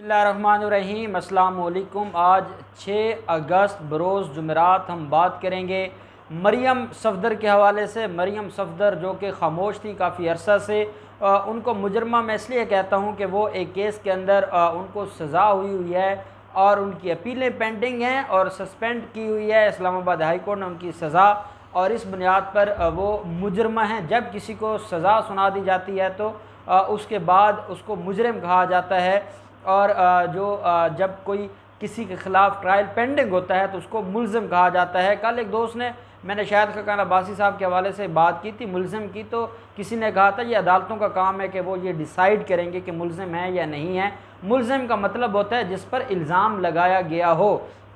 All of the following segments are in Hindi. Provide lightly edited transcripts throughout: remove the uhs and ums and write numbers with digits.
बिस्मिल्लाहिर्रहमानिर्रहीम। अस्सलाम वालेकुम। आज 6 अगस्त बरोज़ जुमेरात हम बात करेंगे मरियम सफ़दर के हवाले से। मरियम सफ़दर जो कि ख़ामोश थी काफ़ी अरसा से, उनको मुजरमा मैं इसलिए कहता हूँ कि वो एक केस के अंदर उनको सज़ा हुई है और उनकी अपीलें पेंडिंग हैं और सस्पेंड की हुई है इस्लामाबाद हाई कोर्ट ने उनकी सज़ा, और इस बुनियाद पर वो मुजरमा हैं। जब किसी को सज़ा सुना दी जाती है तो उसके बाद उसको मुजरिम कहा जाता है, और जब कोई किसी के ख़िलाफ़ ट्रायल पेंडिंग होता है तो उसको मुल्ज़िम कहा जाता है। कल एक दोस्त ने, मैंने शायद खकान अब्बासी साहब के हवाले से बात की थी मुल्ज़िम की, तो किसी ने कहा था ये अदालतों का काम है कि वो ये डिसाइड करेंगे कि मुल्ज़िम है या नहीं है। मुल्ज़िम का मतलब होता है जिस पर इल्ज़ाम लगाया गया हो।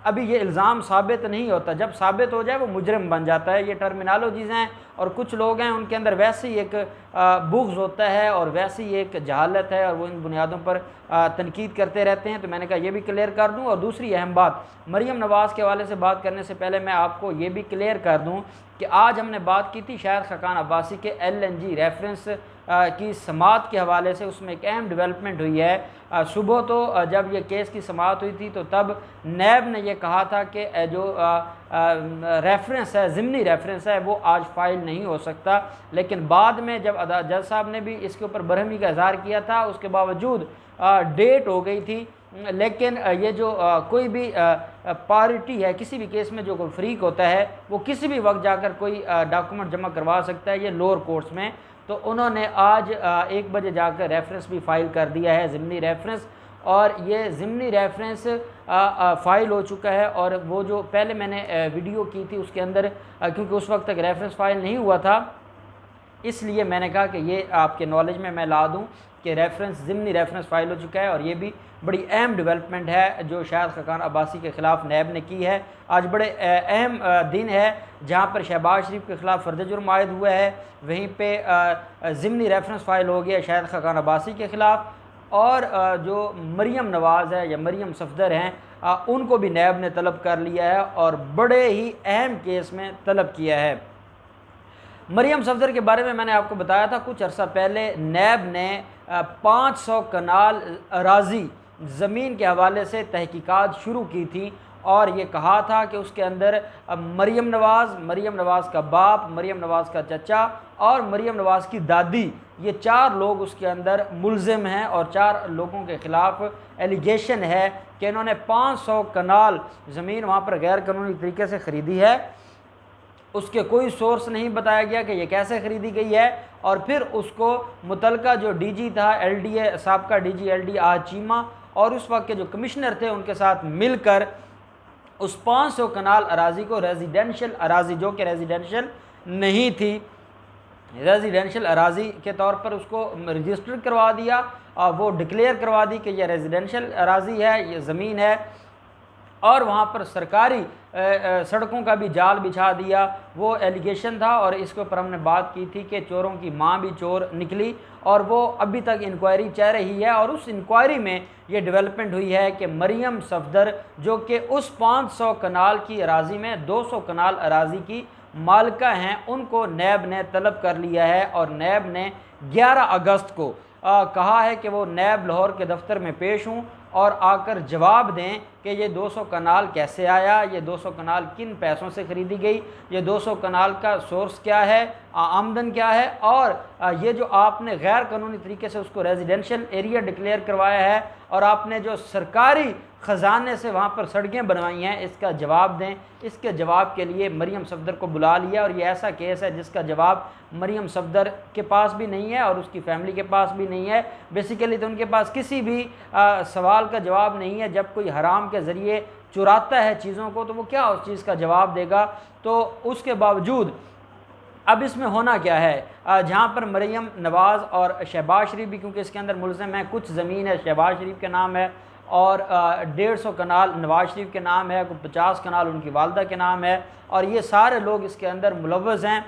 अभी ये इल्ज़ाम साबित नहीं होता, जब साबित हो जाए वो मुजरिम बन जाता है। ये टर्मिनोलॉजीज़ हैं, और कुछ लोग हैं उनके अंदर वैसे ही एक बुग़्ज़ होता है और वैसे ही एक जहालत है, और वो इन बुनियादों पर तनकीद करते रहते हैं। तो मैंने कहा ये भी क्लियर कर दूं। और दूसरी अहम बात, मरियम नवाज़ के हवाले से बात करने से पहले मैं आपको ये भी क्लियर कर दूं कि आज हमने बात की थी शायद खकान अब्बासी के LNG रेफरेंस की समाअत के हवाले से। उसमें एक अहम डेवलपमेंट हुई है। सुबह तो जब ये केस की समाअत हुई थी तो तब नैब ने यह कहा था कि जो रेफरेंस है, ज़िमनी रेफरेंस है, वो आज फ़ाइल नहीं हो सकता। लेकिन बाद में जब जज साहब ने भी इसके ऊपर बरहमी का इज़हार किया था, उसके बावजूद डेट हो गई थी। लेकिन ये जो कोई भी पार्टी है किसी भी केस में, जो कोई फ़रीक होता है वो किसी भी वक्त जाकर कोई डॉक्यूमेंट जमा करवा सकता है, ये लोअर कोर्ट्स में। तो उन्होंने आज 1 बजे जाकर रेफरेंस भी फ़ाइल कर दिया है, ज़िमनी रेफरेंस, और ये ज़िमनी रेफरेंस फ़ाइल हो चुका है। और वो जो पहले मैंने वीडियो की थी उसके अंदर, क्योंकि उस वक्त तक रेफरेंस फ़ाइल नहीं हुआ था, इसलिए मैंने कहा कि ये आपके नॉलेज में मैं ला दूं कि ज़िमनी रेफरेंस फ़ाइल हो चुका है। और ये भी बड़ी अहम डेवलपमेंट है जो शायद खकान अब्बासी के ख़िलाफ़ नैब ने की है। आज बड़े अहम दिन है जहाँ पर शहबाज शरीफ के ख़िलाफ़ फ़र्द जुर्म आयद हुआ है, वहीं पे ज़िमनी रेफरेंस फ़ाइल हो गया शायद खकान अब्बासी के ख़िलाफ़। और जो मरियम नवाज़ है या मरियम सफ़दर हैं, उनको भी नैब ने तलब कर लिया है और बड़े ही अहम केस में तलब किया है। मरियम सफ़दर के बारे में मैंने आपको बताया था कुछ अर्सा पहले, नैब ने 500 कनाल अराज़ी ज़मीन के हवाले से तहकीकात शुरू की थी, और ये कहा था कि उसके अंदर मरियम नवाज़ का बाप, मरियम नवाज़ का चचा और मरियम नवाज़ की दादी, ये 4 लोग उसके अंदर मुल्ज़िम हैं, और 4 लोगों के ख़िलाफ़ एलिगेशन है कि इन्होंने 500 कनाल ज़मीन वहाँ पर गैर कानूनी तरीके से ख़रीदी है। उसके कोई सोर्स नहीं बताया गया कि ये कैसे ख़रीदी गई है। और फिर उसको मुतलका जो DG था, LDA साबका DG LD आज चीमा, और उस वक्त के जो कमिश्नर थे उनके साथ मिलकर उस 500 कनाल अराज़ी को रेजिडेंशियल अराज़ी, जो कि रेजिडेंशियल नहीं थी, रेजिडेंशियल अराज़ी के तौर पर उसको रजिस्टर करवा दिया, वो डिक्लेयर करवा दी कि यह रेजिडेंशियल अराज़ी है, ये ज़मीन है, और वहाँ पर सरकारी सड़कों का भी जाल बिछा दिया। वो एलिगेशन था, और इसके ऊपर हमने बात की थी कि चोरों की माँ भी चोर निकली, और वो अभी तक इंक्वायरी चल रही है। और उस इंक्वायरी में ये डेवलपमेंट हुई है कि मरियम सफ़दर जो कि उस 500 कनाल की अराज़ी में 200 कनाल अराज़ी की मालिका हैं, उनको नैब ने तलब कर लिया है। और नैब ने 11 अगस्त को कहा है कि वो नैब लाहौर के दफ्तर में पेश हों और आकर जवाब दें कि ये 200 कनाल कैसे आया, ये 200 कनाल किन पैसों से ख़रीदी गई, ये 200 कनाल का सोर्स क्या है, आमदन क्या है, और ये जो आपने गैर कानूनी तरीके से उसको रेजिडेंशियल एरिया डिक्लेयर करवाया है, और आपने जो सरकारी ख़जाने से वहाँ पर सड़कें बनवाई हैं, इसका जवाब दें। इसके जवाब के लिए मरियम सफ़दर को बुला लिया, और ये ऐसा केस है जिसका जवाब मरियम सफ़दर के पास भी नहीं है और उसकी फ़ैमिली के पास भी नहीं है। बेसिकली तो उनके पास किसी भी सवाल का जवाब नहीं है। जब कोई हराम के ज़रिए चुराता है चीज़ों को तो वो क्या उस चीज़ का जवाब देगा। तो उसके बावजूद अब इसमें होना क्या है, जहाँ पर मरियम नवाज़ और शहबाज शरीफ भी, क्योंकि इसके अंदर मुल्ज़िम है, कुछ ज़मीन है शहबाज शरीफ के नाम है, और 150 कनाल नवाज़ शरीफ के नाम है, 50 कनाल उनकी वालदा के नाम है, और ये सारे लोग इसके अंदर मुलव्वज़ हैं।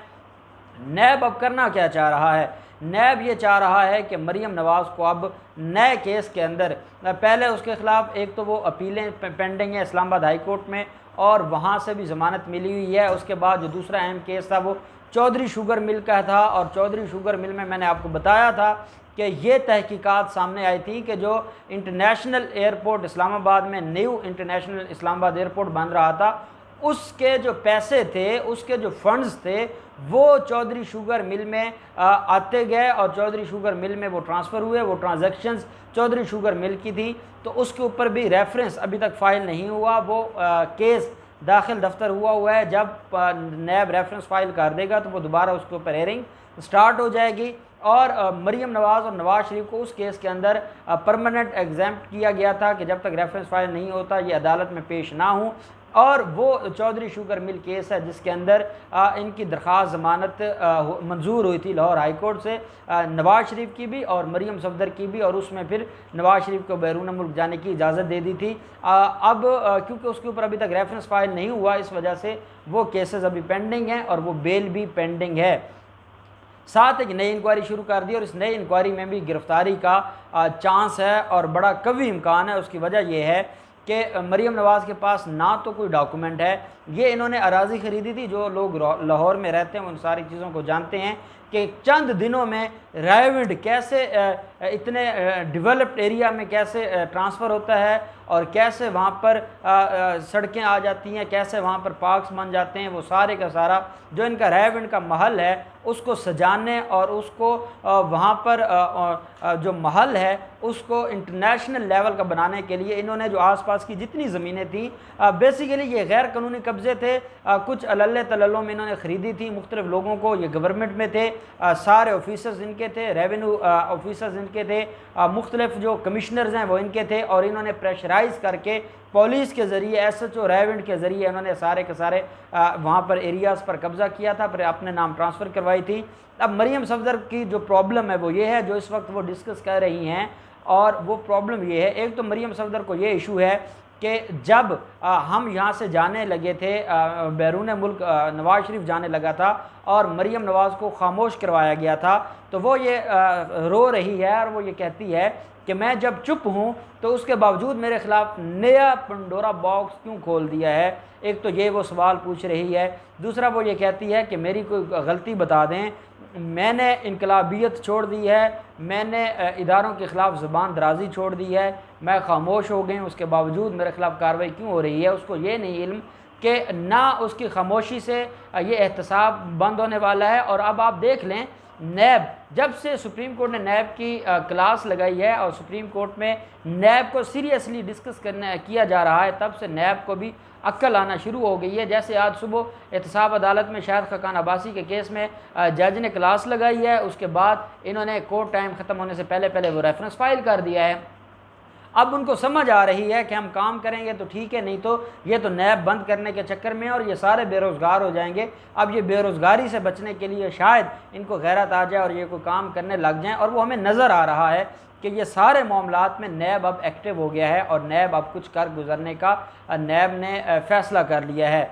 नैब अब करना क्या चाह रहा है? नैब ये चाह रहा है कि मरियम नवाज़ को अब नए केस के अंदर, पहले उसके ख़िलाफ़ एक तो वो अपीलें पेंडिंग है इस्लामाबाद हाई कोर्ट में, और वहाँ से भी ज़मानत मिली हुई है। उसके बाद जो दूसरा अहम केस था वो चौधरी शुगर मिल का था। और चौधरी शुगर मिल में मैंने आपको बताया था कि ये तहकीकात सामने आई थी कि जो इंटरनेशनल एयरपोर्ट इस्लामाबाद में न्यू इंटरनेशनल इस्लामाबाद एयरपोर्ट बन रहा था, उसके जो पैसे थे, उसके जो फंड्स थे, वो चौधरी शुगर मिल में आते गए और चौधरी शुगर मिल में वो ट्रांसफ़र हुए। वो ट्रांजैक्शंस चौधरी शुगर मिल की थी, तो उसके ऊपर भी रेफरेंस अभी तक फ़ाइल नहीं हुआ। वो केस दाखिल दफ्तर हुआ है। जब नैब रेफरेंस फ़ाइल कर देगा तो वो दोबारा उसके ऊपर हेयरिंग स्टार्ट हो जाएगी। और मरीम नवाज़ और नवाज़ शरीफ को उस केस के अंदर परमानेंट एग्जाम्प्ट किया गया था कि जब तक रेफरेंस फ़ाइल नहीं होता ये अदालत में पेश ना हो। और वो चौधरी शुगर मिल केस है जिसके अंदर इनकी दरख्वास्त ज़मानत मंजूर हुई थी लाहौर हाई कोर्ट से, नवाज़ शरीफ की भी और मरीम सफदर की भी, और उसमें फिर नवाज़ शरीफ को बैरून मुल्क जाने की इजाज़त दे दी थी। अब क्योंकि उसके ऊपर अभी तक रेफरेंस फ़ाइल नहीं हुआ, इस वजह से वो केसेस अभी पेंडिंग हैं और वो बेल भी पेंडिंग है। साथ एक नई इंक्वायरी शुरू कर दी और इस नई इंक्वायरी में भी गिरफ्तारी का चांस है और बड़ा कवी इम्कान है। उसकी वजह यह है कि मरीम नवाज़ के पास ना तो कोई डॉक्यूमेंट है, ये इन्होंने अराज़ी ख़रीदी थी। जो लोग लाहौर में रहते हैं उन सारी चीज़ों को जानते हैं कि चंद दिनों में रायविंड कैसे इतने डेवलप्ड एरिया में कैसे ट्रांसफ़र होता है और कैसे वहाँ पर सड़कें आ जाती हैं, कैसे वहाँ पर पार्क्स बन जाते हैं। वो सारे का सारा जो इनका रायविंड का महल है उसको सजाने और उसको वहाँ पर जो महल है उसको इंटरनेशनल लेवल का बनाने के लिए इन्होंने जो आसपास की जितनी ज़मीनें थी, बेसिकली ये गैर कानूनी कब्ज़े थे। कुछ अल्ले तल्लों में इन्होंने ख़रीदी थी मुख्तलिफ लोगों को, ये गवर्नमेंट में थे, सारे ऑफिसर्स इनके थे, रेवेन्यू ऑफिसर्स इनके थे, मुख्तलिफ जो कमिश्नर्स हैं वो इनके थे। और इन्होंने प्रेशराइज़ करके पुलिस के ज़रिए, SHO रेवेन्यू के ज़रिए इन्होंने सारे के सारे वहाँ पर एरियाज़ पर कब्ज़ा किया था, फिर अपने नाम ट्रांसफ़र करवाई थी। अब मरीम सफदर की जो प्रॉब्लम है वो ये है, जो इस वक्त वो डिस्कस कर रही हैं, और वो प्रॉब्लम ये है, एक तो मरीम सफदर को ये इशू है कि जब हम यहाँ से जाने लगे थे, बैरून मुल्क नवाज़ शरीफ जाने लगा था और मरीम नवाज़ को खामोश करवाया गया था, तो वो ये रो रही है और वो ये कहती है कि मैं जब चुप हूँ तो उसके बावजूद मेरे ख़िलाफ़ नया पंडोरा बॉक्स क्यों खोल दिया है। एक तो ये वो सवाल पूछ रही है, दूसरा वो ये कहती है कि मेरी कोई गलती बता दें, मैंने इनकलाबियत छोड़ दी है, मैंने इदारों के ख़िलाफ़ ज़बान दराज़ी छोड़ दी है, मैं खामोश हो गई, उसके बावजूद मेरे ख़िलाफ़ कार्रवाई क्यों हो रही है। उसको ये नहीं इल्म कि ना उसकी खामोशी से ये एहतसाब बंद होने वाला है। और अब आप देख लें, नैब, जब से सुप्रीम कोर्ट ने नैब की क्लास लगाई है और सुप्रीम कोर्ट में नैब को सीरियसली डिस्कस किया जा रहा है, तब से नैब को भी अक्ल आना शुरू हो गई है। जैसे आज सुबह एहतसाब अदालत में शाहिद खकान अब्बासी के केस में जज ने क्लास लगाई है, उसके बाद इन्होंने कोर्ट टाइम ख़त्म होने से पहले पहले वो रेफरेंस फ़ाइल कर दिया है। अब उनको समझ आ रही है कि हम काम करेंगे तो ठीक है, नहीं तो ये तो नैब बंद करने के चक्कर में और ये सारे बेरोज़गार हो जाएंगे। अब ये बेरोज़गारी से बचने के लिए शायद इनको गैरत आ जाए और ये कोई काम करने लग जाएं। और वो हमें नज़र आ रहा है कि ये सारे मामलात में नैब अब एक्टिव हो गया है और नैब अब कुछ कर गुजरने का नैब ने फ़ैसला कर लिया है।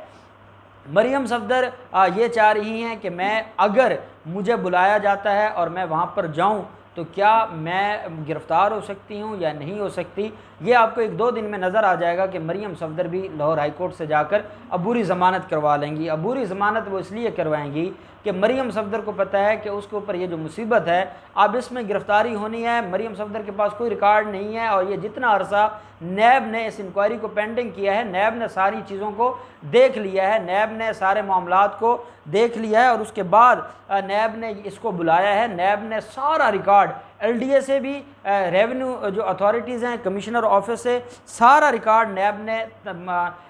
मरीम सफदर ये चाह रही हैं कि मैं, अगर मुझे बुलाया जाता है और मैं वहाँ पर जाऊँ तो क्या मैं गिरफ़्तार हो सकती हूँ या नहीं हो सकती। ये आपको 1-2 दिन में नज़र आ जाएगा कि मरीम सफदर भी लाहौर हाई कोर्ट से जाकर अबूरी ज़मानत करवा लेंगी। अबूरी ज़मानत वो इसलिए करवाएंगी कि मरीम सफदर को पता है कि उसके ऊपर ये जो मुसीबत है, अब इसमें गिरफ़्तारी होनी है। मरीम सफदर के पास कोई रिकॉर्ड नहीं है और ये जितना अरसा नैब ने इस इंक्वायरी को पेंडिंग किया है, नैब ने सारी चीज़ों को देख लिया है, नैब ने सारे मामलात को देख लिया है और उसके बाद नैब ने इसको बुलाया है। नैब ने सारा रिकॉर्ड LDA से भी, रेवेन्यू जो अथॉरिटीज़ हैं, कमिश्नर ऑफिस से, सारा रिकॉर्ड नैब ने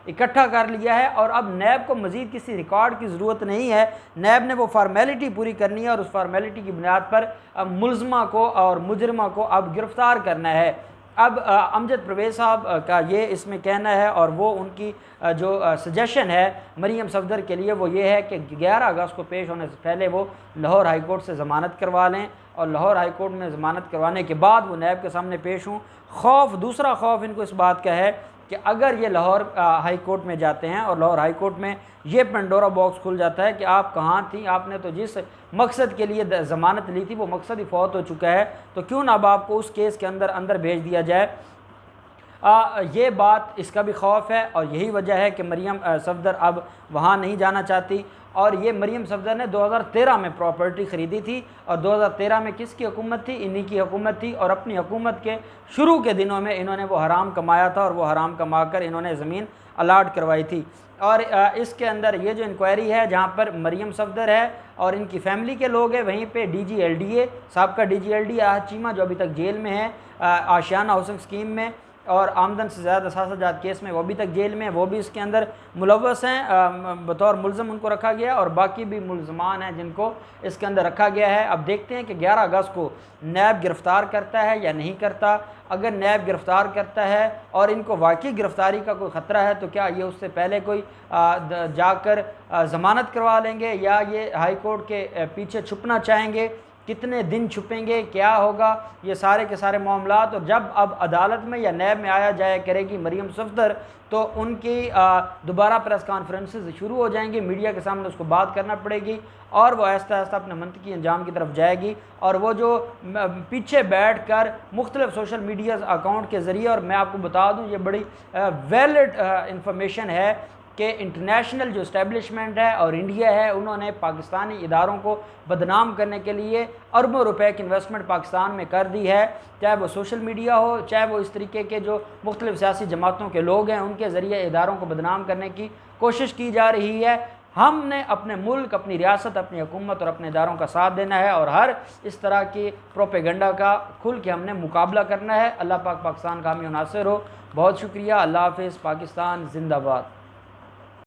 इकट्ठा कर लिया है। और अब नैब को मज़ीद किसी रिकॉर्ड की ज़रूरत नहीं है, नैब ने वो फार्मेलिटी पूरी करनी है और उस फार्मेलिटी की बुनियाद पर मुलज़मा को और मुजरमा को अब गिरफ़्तार करना है। अब अमजद परवेज़ साहब का ये इसमें कहना है और वो उनकी जो सजेशन है मरीम सफदर के लिए वो ये है कि 11 अगस्त को पेश होने से पहले वो लाहौर हाई कोर्ट से ज़मानत करवा लें और लाहौर हाई कोर्ट में ज़मानत करवाने के बाद वो नैब के सामने पेश हों। दूसरा खौफ इनको इस बात का है कि अगर ये लाहौर हाई कोर्ट में जाते हैं और लाहौर हाई कोर्ट में ये पेंडोरा बॉक्स खुल जाता है कि आप कहाँ थी, आपने तो जिस मकसद के लिए ज़मानत ली थी वो मकसद ही फौत हो चुका है, तो क्यों ना अब आपको उस केस के अंदर भेज दिया जाए। ये बात, इसका भी खौफ है और यही वजह है कि मरियम सफदर अब वहाँ नहीं जाना चाहती। और ये मरियम सफदर ने 2013 में प्रॉपर्टी ख़रीदी थी और 2013 में किसकी हुकूमत थी? इन्हीं की हुकूमत थी। और अपनी हुकूमत के शुरू के दिनों में इन्होंने वो हराम कमाया था और वो हराम कमा कर इन्होंने ज़मीन अलाट करवाई थी। और इसके अंदर ये जो इंक्वायरी है जहाँ पर मरियम सफदर है और इनकी फैमिली के लोग हैं, वहीं पे DGLDA साहब का DGLDA आहद चीमा जो अभी तक जेल में है आशियाना हाउसिंग स्कीम में, और आमदन से ज़्यादा असासाजात केस में वो भी तक जेल में, वो भी इसके अंदर मुलव्वस हैं, बतौर मुलज़म उनको रखा गया, और बाकी भी मुलज़मान हैं जिनको इसके अंदर रखा गया है। अब देखते हैं कि 11 अगस्त को नैब गिरफ़्तार करता है या नहीं करता। अगर नैब गिरफ़्तार करता है और इनको वाकई गिरफ़्तारी का कोई ख़तरा है तो क्या ये उससे पहले कोई जाकर ज़मानत करवा लेंगे या ये हाई कोर्ट के पीछे छुपना चाहेंगे? कितने दिन छुपेंगे, क्या होगा, ये सारे के सारे मामलात। और जब अब अदालत में या नैब में आया जाया करेगी मरियम सफदर तो उनकी दोबारा प्रेस कॉन्फ्रेंसेस शुरू हो जाएंगी, मीडिया के सामने उसको बात करना पड़ेगी और वो आहिस्ता आहिस्ता अपने मंतकी अंजाम की तरफ जाएगी। और वो जो पीछे बैठ कर मुख्तलिफ सोशल मीडिया अकाउंट के ज़रिए, और मैं आपको बता दूँ ये बड़ी वैलिड इंफॉर्मेशन है कि इंटरनेशनल जो इस्टेब्लिशमेंट है और इंडिया है, उन्होंने पाकिस्तानी इदारों को बदनाम करने के लिए अरबों रुपए की इन्वेस्टमेंट पाकिस्तान में कर दी है, चाहे वो सोशल मीडिया हो, चाहे वो इस तरीके के जो मुख्तलिफ सियासी जमातों के लोग हैं उनके ज़रिए इदारों को बदनाम करने की कोशिश की जा रही है। हमने अपने मुल्क, अपनी रियासत, अपनी हुकूमत और अपने इदारों का साथ देना है और हर इस तरह की प्रोपेगेंडा का खुल के हमने मुकाबला करना है। अल्लाह पाक पाकिस्तान का हामी नासिर हो। बहुत शुक्रिया। अल्लाह हाफ़िज़। पाकिस्तान जिंदाबाद।